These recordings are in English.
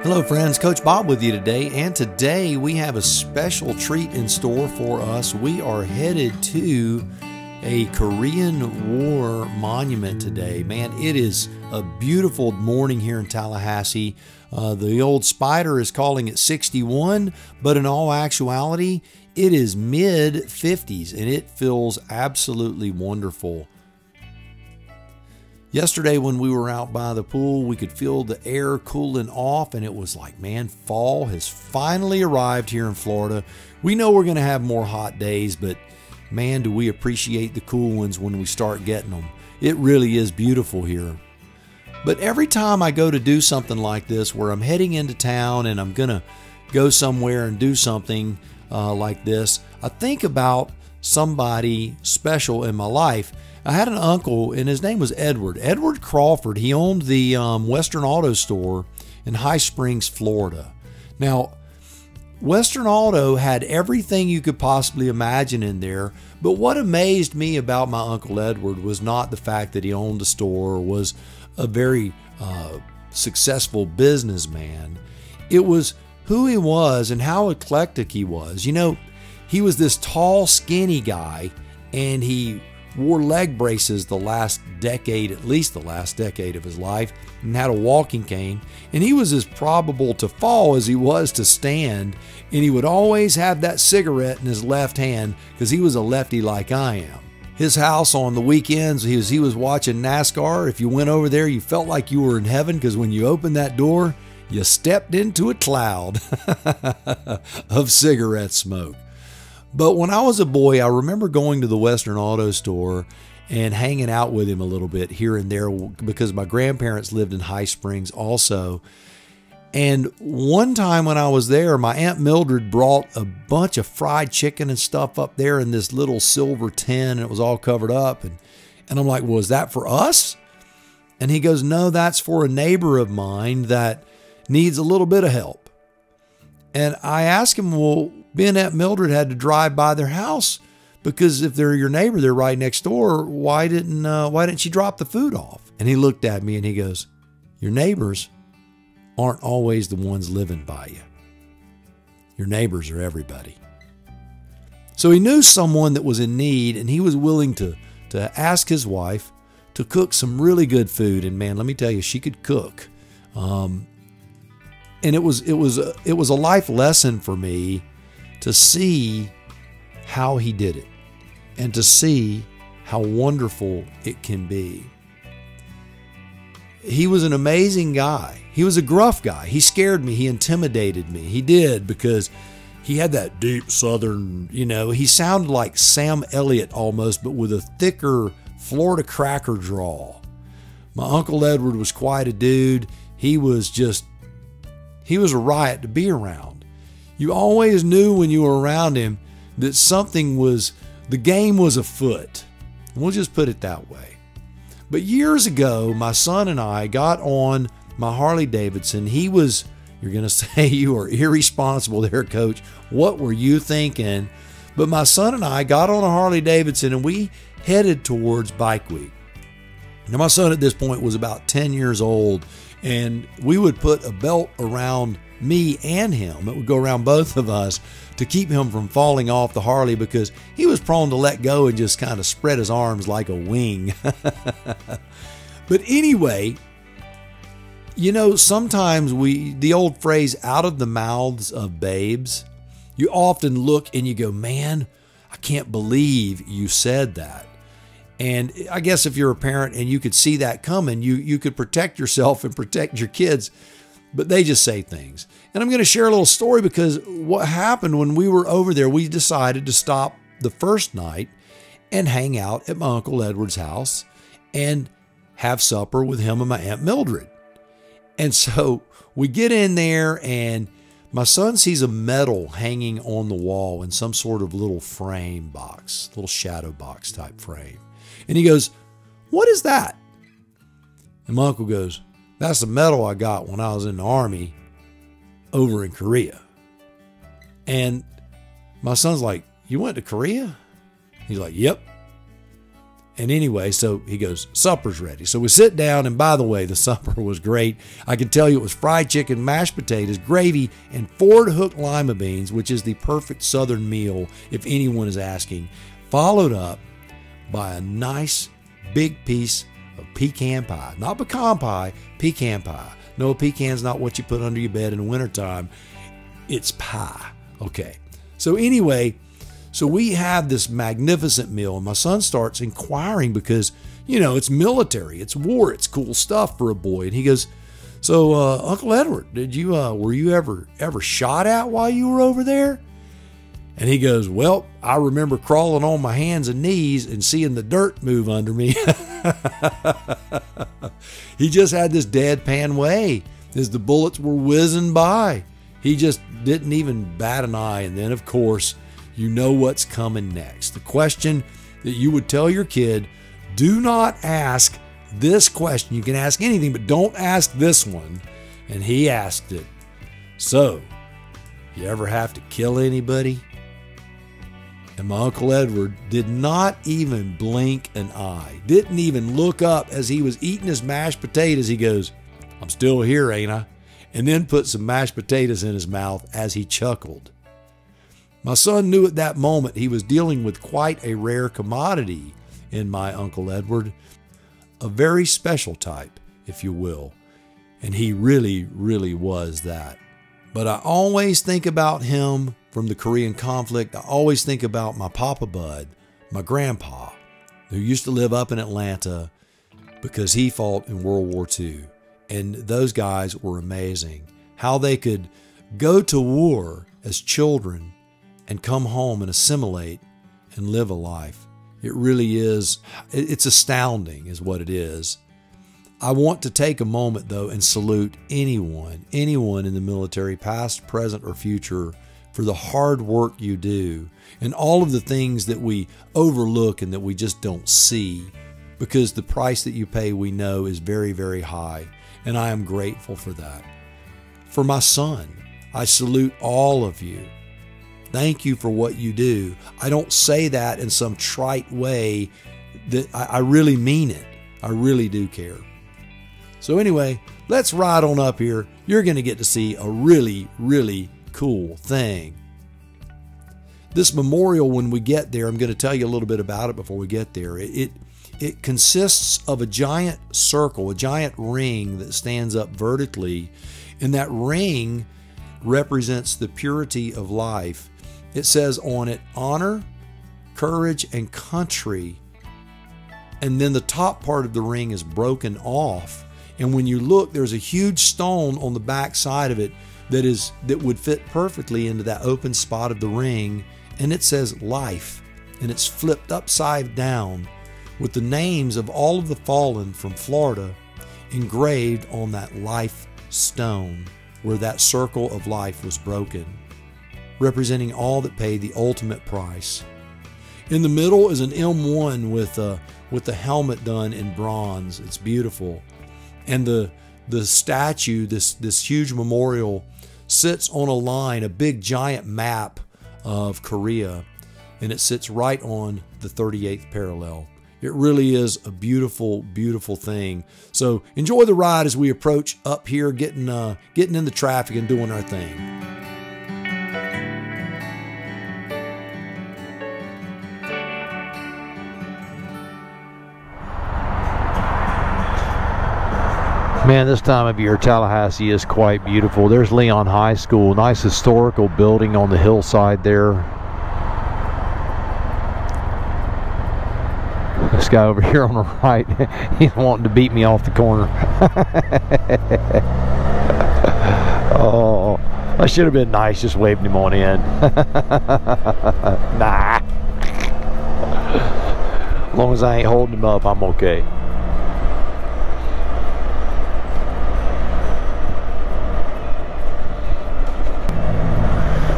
Hello friends, Coach Bob with you today, and today we have a special treat in store for us. We are headed to a Korean War monument today. Man, it is a beautiful morning here in Tallahassee. The old Spyder is calling it 61, but in all actuality, it is mid-50s, and it feels absolutely wonderful. Yesterday when we were out by the pool, we could feel the air cooling off, and it was like, man, fall has finally arrived here in Florida. We know we're going to have more hot days, but man, do we appreciate the cool ones when we start getting them. It really is beautiful here. But every time I go to do something like this, where I'm heading into town and I'm going to go somewhere and do something like this, I think about somebody special in my life. I had an uncle, and his name was Edward. Edward Crawford. He owned the Western Auto Store in High Springs, Florida. Now, Western Auto had everything you could possibly imagine in there, but what amazed me about my Uncle Edward was not the fact that he owned a store or was a very successful businessman. It was who he was and how eclectic he was. You know, he was this tall, skinny guy, and he wore leg braces the last decade, at least the last decade of his life, and had a walking cane. And he was as probable to fall as he was to stand. And he would always have that cigarette in his left hand because he was a lefty like I am. His house on the weekends, he was watching NASCAR. If you went over there, you felt like you were in heaven because when you opened that door, you stepped into a cloud of cigarette smoke. But when I was a boy, I remember going to the Western Auto Store and hanging out with him a little bit here and there because my grandparents lived in High Springs also. And one time when I was there, my Aunt Mildred brought a bunch of fried chicken and stuff up there in this little silver tin, and it was all covered up. And I'm like, well, is that for us? And he goes, no, that's for a neighbor of mine that needs a little bit of help. And I asked him, well, Ben and Aunt Mildred had to drive by their house because if they're your neighbor, they're right next door. Why didn't she drop the food off? And he looked at me and he goes, your neighbors aren't always the ones living by you. Your neighbors are everybody. So he knew someone that was in need, and he was willing to ask his wife to cook some really good food. And man, let me tell you, she could cook. And it was a life lesson for me to see how he did it and to see how wonderful it can be. He was an amazing guy. He was a gruff guy. He scared me. He intimidated me. He did, because he had that deep Southern, you know, he sounded like Sam Elliott almost, but with a thicker Florida cracker drawl. My Uncle Edward was quite a dude. He was a riot to be around. You always knew when you were around him that the game was afoot. We'll just put it that way. But years ago, my son and I got on my Harley Davidson. You're going to say you are irresponsible there, Coach. What were you thinking? But my son and I got on a Harley Davidson and we headed towards Bike Week. Now, my son at this point was about 10 years old, and we would put a belt around me and him. It would go around both of us to keep him from falling off the Harley because he was prone to let go and just kind of spread his arms like a wing. But anyway, you know, sometimes the old phrase, out of the mouths of babes, you often look and you go, man, I can't believe you said that. And I guess if you're a parent and you could see that coming, you could protect yourself and protect your kids, but they just say things. And I'm going to share a little story because what happened when we were over there, we decided to stop the first night and hang out at my Uncle Edward's house and have supper with him and my Aunt Mildred. And so we get in there and my son sees a medal hanging on the wall in some sort of little frame box, little shadow box type frame. And he goes, what is that? And my uncle goes, that's the medal I got when I was in the Army over in Korea. And my son's like, you went to Korea? He's like, yep. And anyway, so he goes, supper's ready. So we sit down, and by the way, the supper was great. I can tell you it was fried chicken, mashed potatoes, gravy, and Ford Hook lima beans, which is the perfect Southern meal if anyone is asking, followed up by a nice big piece of pecan pie. Not pecan pie, pecan pie. No, pecan's not what you put under your bed in the wintertime. It's pie. Okay. So anyway, so we have this magnificent meal, and my son starts inquiring because, you know, it's military, it's war, it's cool stuff for a boy. And he goes, so Uncle Edward, were you ever shot at while you were over there? And he goes, well, I remember crawling on my hands and knees and seeing the dirt move under me. He just had this deadpan way as the bullets were whizzing by. He just didn't even bat an eye. And then, of course, you know what's coming next. The question that you would tell your kid, do not ask this question. You can ask anything, but don't ask this one. And he asked it. So, you ever have to kill anybody? And my Uncle Edward did not even blink an eye. Didn't even look up as he was eating his mashed potatoes. He goes, I'm still here, ain't I? And then put some mashed potatoes in his mouth as he chuckled. My son knew at that moment he was dealing with quite a rare commodity in my Uncle Edward, a very special type, if you will. And he really, really was that. But I always think about him from the Korean conflict. I always think about my Papa Bud, my grandpa, who used to live up in Atlanta because he fought in World War II. And those guys were amazing. How they could go to war as children and come home and assimilate and live a life. It really is, it's astounding is what it is. I want to take a moment though and salute anyone in the military, past, present, or future, for the hard work you do and all of the things that we overlook and that we just don't see, because the price that you pay, we know, is very, very high. And I am grateful for that. For my son, I salute all of you. Thank you for what you do. I don't say that in some trite way. That I really mean it. I really do care. So anyway, let's ride on up here. You're going to get to see a really, really cool thing. This memorial, when we get there, I'm going to tell you a little bit about it before we get there. It consists of a giant circle, a giant ring that stands up vertically, and that ring represents the purity of life. It says on it, honor, courage, and country. And then the top part of the ring is broken off. And when you look, there's a huge stone on the back side of it that would fit perfectly into that open spot of the ring. And it says life. And it's flipped upside down with the names of all of the fallen from Florida engraved on that life stone where that circle of life was broken, representing all that paid the ultimate price. In the middle is an M1 with the helmet done in bronze. It's beautiful. And the statue, this huge memorial, sits on a line, a big giant map of Korea, and it sits right on the 38th parallel. It really is a beautiful, beautiful thing. So enjoy the ride as we approach up here, getting in the traffic and doing our thing. Man, this time of year, Tallahassee is quite beautiful. There's Leon High School, nice historical building on the hillside there. This guy over here on the right, he's wanting to beat me off the corner. Oh, I should have been nice, just waving him on in. Nah. As long as I ain't holding him up, I'm okay.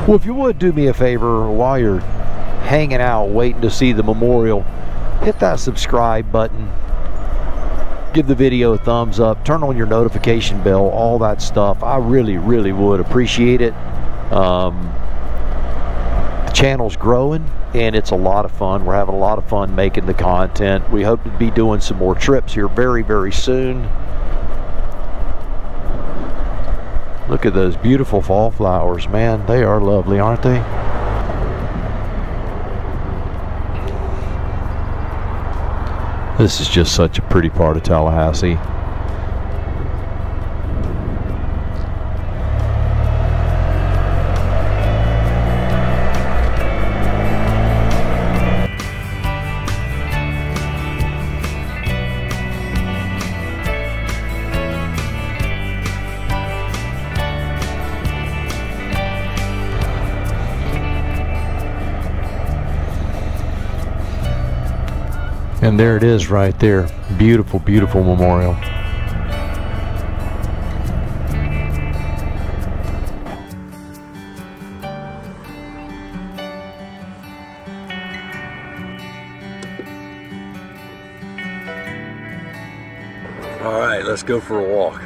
Well, if you would do me a favor while you're hanging out waiting to see the memorial, hit that subscribe button, give the video a thumbs up, turn on your notification bell, all that stuff. I really, really would appreciate it. The channel's growing, and it's a lot of fun. We're having a lot of fun making the content. We hope to be doing some more trips here very, very soon. Look at those beautiful fall flowers, man. They are lovely, aren't they? This is just such a pretty part of Tallahassee. And there it is right there. Beautiful, beautiful memorial. All right, let's go for a walk.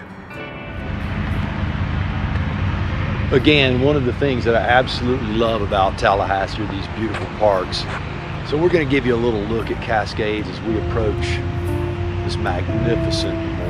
Again, one of the things that I absolutely love about Tallahassee are these beautiful parks. So we're going to give you a little look at Cascades as we approach this magnificent memorial.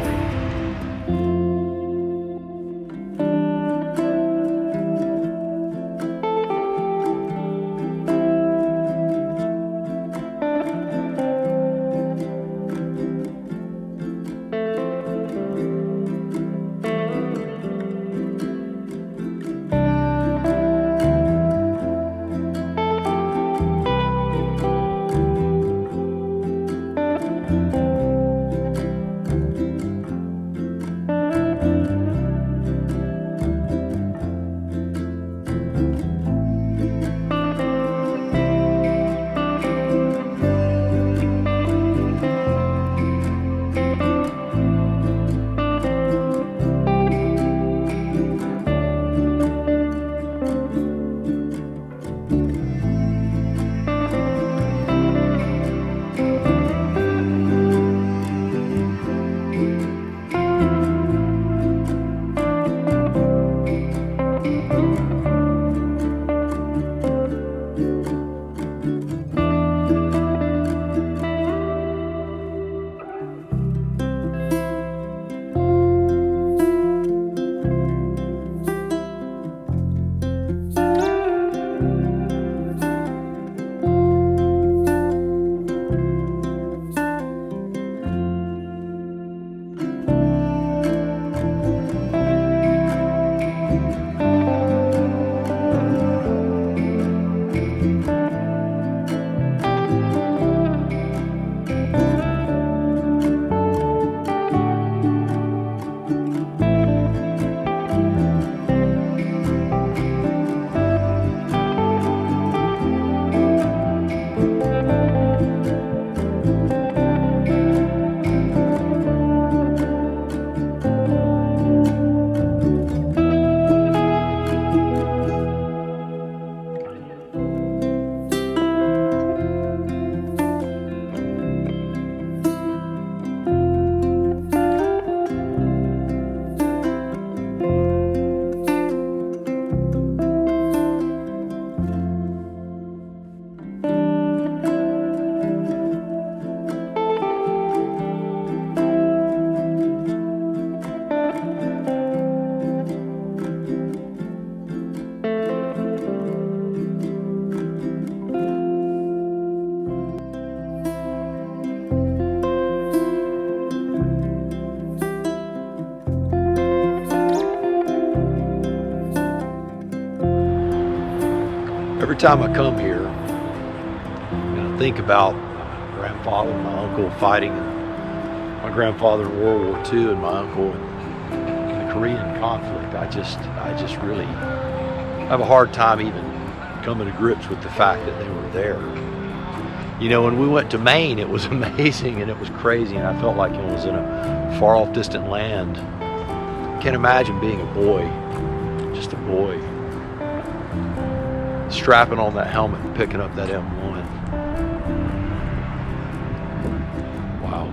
Every time I come here, and I think about my grandfather and my uncle fighting, my grandfather in World War II and my uncle in the Korean conflict, I just really have a hard time even coming to grips with the fact that they were there. You know, when we went to Maine, it was amazing and it was crazy, and I felt like it was in a far off distant land. Can't imagine being a boy, just a boy, strapping on that helmet and picking up that M1. Wow.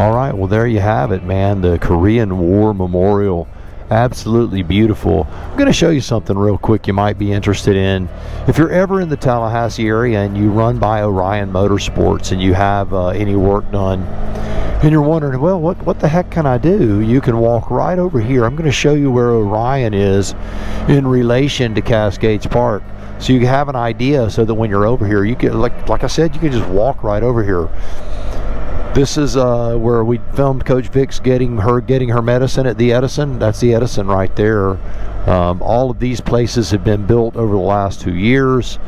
All right, well, there you have it, man. The Korean War Memorial. Absolutely beautiful. I'm going to show you something real quick you might be interested in. If you're ever in the Tallahassee area and you run by Byron Motorsports and you have any work done and you're wondering, well, what the heck can I do? You can walk right over here. I'm going to show you where Orion is in relation to Cascades Park, so you have an idea, so that when you're over here, you can, like I said, you can just walk right over here. This is where we filmed Coach Vic's getting her medicine at the Edison. That's the Edison right there. All of these places have been built over the last 2 years.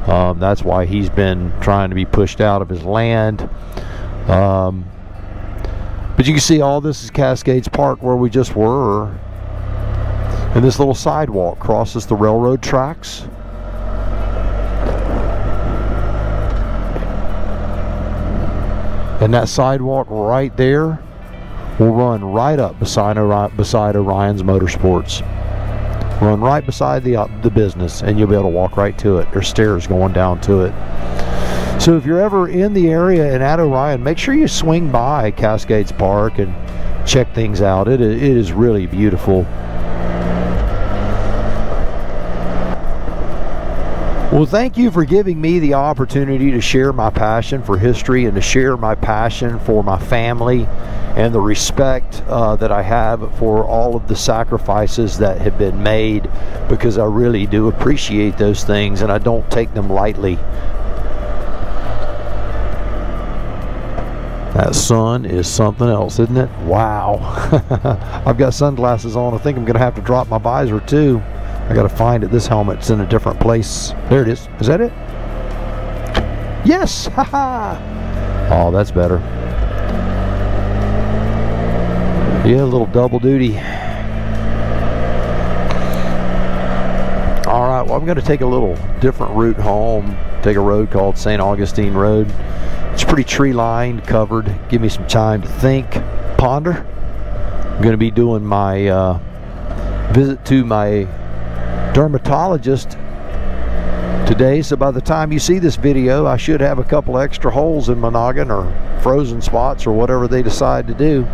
That's why he's been trying to be pushed out of his land. But you can see all this is Cascades Park, where we just were. And this little sidewalk crosses the railroad tracks. And that sidewalk right there will run right up beside Orion's Motorsports. Run right beside the business, and you'll be able to walk right to it. There's stairs going down to it. So if you're ever in the area and at Orion, make sure you swing by Cascades Park and check things out. It is really beautiful. Well, thank you for giving me the opportunity to share my passion for history and to share my passion for my family and the respect that I have for all of the sacrifices that have been made, because I really do appreciate those things and I don't take them lightly. That sun is something else, isn't it? Wow. I've got sunglasses on. I think I'm going to have to drop my visor too. I gotta find it. This helmet's in a different place. There it is. Is that it? Yes! Haha! Oh, that's better. Yeah, a little double duty. Alright, well, I'm gonna take a little different route home. Take a road called St. Augustine Road. It's pretty tree lined, covered. Give me some time to think, ponder. I'm gonna be doing my visit to my dermatologist today, so by the time you see this video, I should have a couple extra holes in my noggin, or frozen spots, or whatever they decide to do.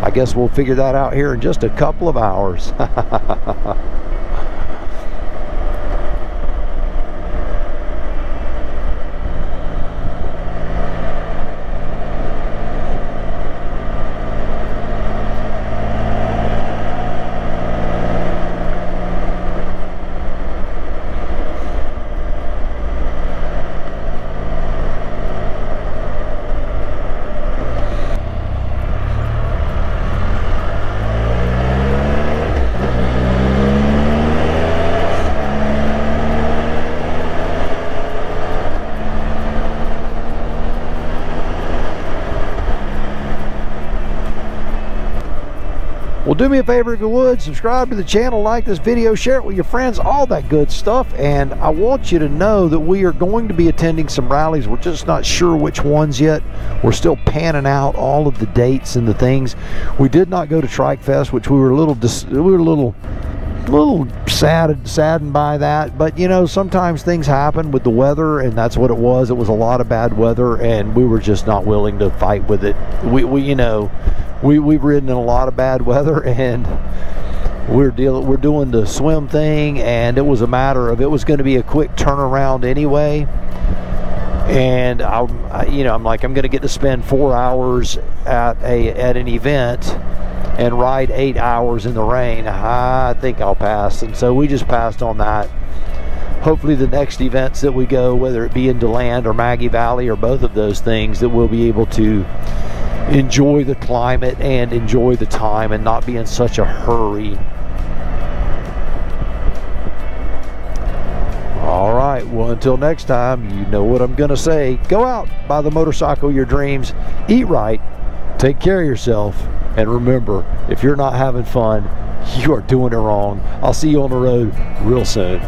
I guess we'll figure that out here in just a couple of hours. Well, do me a favor if you would, subscribe to the channel, like this video, share it with your friends, all that good stuff. And I want you to know that we are going to be attending some rallies. We're just not sure which ones yet. We're still panning out all of the dates and the things. We did not go to Trike Fest, which we were a little saddened by that. But you know, sometimes things happen with the weather, and that's what it was. It was a lot of bad weather, and we were just not willing to fight with it. We've ridden in a lot of bad weather, and we're doing the swim thing, and it was a matter of, it was going to be a quick turnaround anyway. And I'm like, I'm going to get to spend 4 hours at an event and ride 8 hours in the rain. I think I'll pass. And so we just passed on that. Hopefully the next events that we go, whether it be in DeLand or Maggie Valley or both of those things, that we'll be able to enjoy the climate and enjoy the time and not be in such a hurry. All right, well, until next time, you know what I'm gonna say. Go out, buy the motorcycle of your dreams, eat right, take care of yourself, and remember, if you're not having fun, you are doing it wrong. I'll see you on the road real soon.